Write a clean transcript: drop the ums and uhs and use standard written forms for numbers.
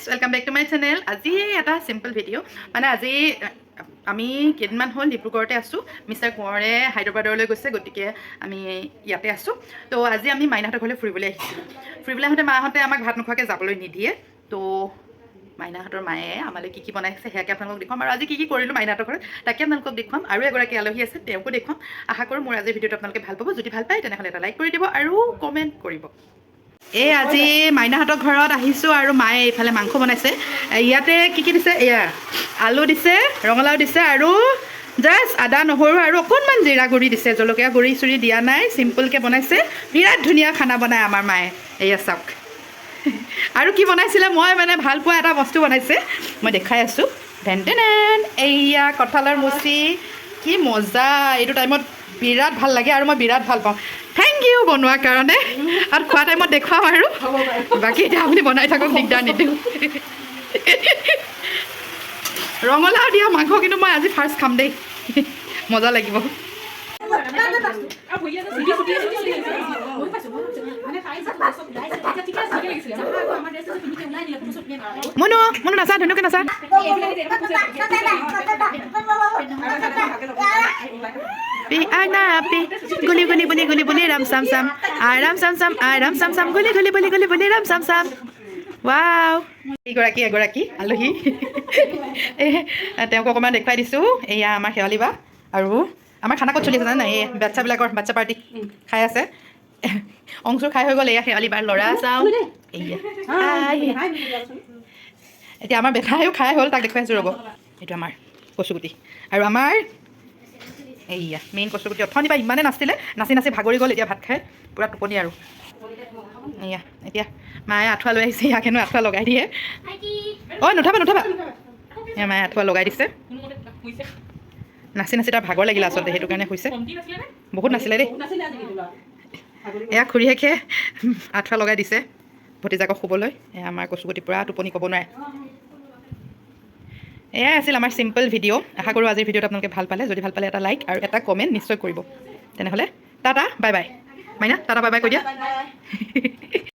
Guys welcome back to my channel. আজি এটা simple video' মানে আজি আমি কেইদিনমান হ'ল ডিব্ৰুগড়তে আছোঁ। মিষ্টাৰ কোঁৱৰে হায়দৰাবাদলৈ গৈছে, গতিকে আমি ইয়াতে আছোঁ। তো আজি আমি মাইনাহঁতৰ ঘৰলৈ ফুৰিবলৈ আহিছিলোঁ। ফুৰিবলৈ আহোঁতে মাহঁতে আমাক ভাত নোখোৱাকৈ যাবলৈ নিদিয়ে। তো মাইনাহঁতৰ মায়ে আমালৈ কি বনাইছে সেয়াকে আপোনালোকক দেখুৱাম, আৰু আজি কি কৰিলোঁ মাইনাহঁতৰ ঘৰত তাকে আপোনালোকক দেখুৱাম। আৰু এগৰাকী আলহী আছে, তেওঁকো দেখুৱাম। আশা কৰোঁ মোৰ আজিৰ ভিডিঅ'টো আপোনালোকে ভাল পাব। যদি ভাল পায় তেনেহ'লে এটা লাইক কৰি দিব আৰু কমেণ্ট কৰিব। এই আজি মাইনাহঁতৰ ঘৰত আহিছোঁ আৰু মায়ে এইফালে মাংস বনাইছে। ইয়াতে কি দিছে, এয়া আলু দিছে, ৰঙালাও দিছে আৰু জাষ্ট আদা নহৰু আৰু অকণমান জিৰা গুড়ি দিছে, জলকীয়া গুড়ি চুৰি দিয়া নাই, চিম্পলকৈ বনাইছে। বিৰাট ধুনীয়া খানা বনায় আমাৰ মায়ে। এয়া চাওক। আৰু কি বনাইছিলে, মই মানে ভাল পোৱা এটা বস্তু বনাইছে, মই দেখাই আছোঁ। ভেণ্টেনেন এইয়া কঁঠালৰ মুচি, কি মজা। এইটো টাইমত বিৰাট ভাল লাগে আৰু মই বিৰাট ভাল পাওঁ। থেংক ইউ বনোৱাৰ কাৰণে। আৰু খোৱা টাইমত দেখুৱাম আৰু বাকী এতিয়া আপুনি বনাই থাকক, দিগদাৰ নিদিওঁ। ৰঙালাও দিয়া মাংস কিন্তু মই আজি ফাৰ্ষ্ট খাম দেই, মজা লাগিব। মনু মনু নাচা, ধুনীয়াকৈ নাচা। গুলি গুলি বুলি গুলি বুলি ৰাম চাম চাম, আৰাম চাম চাম, আৰাম চাম চাম, গুলি গুলি বুলি গুলি বুলি ৰাম চাম চাম। ৱাও, এগৰাকী আলহী। তেওঁক অকণমান দেখুৱাই দিছোঁ। এয়া আমাৰ শেৱালি বা, আৰু আমাৰ খানা ক'ত চলি আছে জানা, এই বাচ্ছা পাৰ্টি খাই আছে। অংশুৰ খাই হৈ গ'ল, এয়া শেৱালি বাৰ ল'ৰা চাওঁ। এয়া এতিয়া আমাৰ বেটাইও খাই হ'ল, তাক দেখুৱাই আছোঁ ৰ'ব। এইটো আমাৰ কচুগুটি, আৰু আমাৰ এইয়া মেইন কচুগুটি। অথনি বা ইমানে নাছিলে, নাচি নাচি ভাগৰি গ'ল, এতিয়া ভাত খাই পূৰা টোপনি আৰু। এয়া এতিয়া মায়ে আঁঠুৱা লৈ আহিছে, ইয়াক হেনো আঁঠুৱা লগাই দিয়ে। অ' নুঠাবা এয়া মায়ে আঁঠুৱা লগাই দিছে। নাচি নাচি তাৰ ভাগৰ লাগিলে আচলতে, সেইটো কাৰণে হৈছে। বহুত নাছিলে দেই। এয়া খুৰীয়েকে আঁঠুৱা লগাই দিছে ভতিজাকক শুবলৈ। এয়া আমাৰ কচুগুটি পূৰা টোপনি ক'ব নোৱাৰে। এয়াই আছিল আমাৰ চিম্পল ভিডিঅ'। আশা কৰোঁ আজিৰ ভিডিঅ'টো আপোনালোকে ভাল পালে। যদি ভাল পালে এটা লাইক আৰু এটা কমেণ্ট নিশ্চয় কৰিব। তেনেহ'লে টাটা বাই বাই। মাইনা টাটা বাই বাই কৈ দিয়া।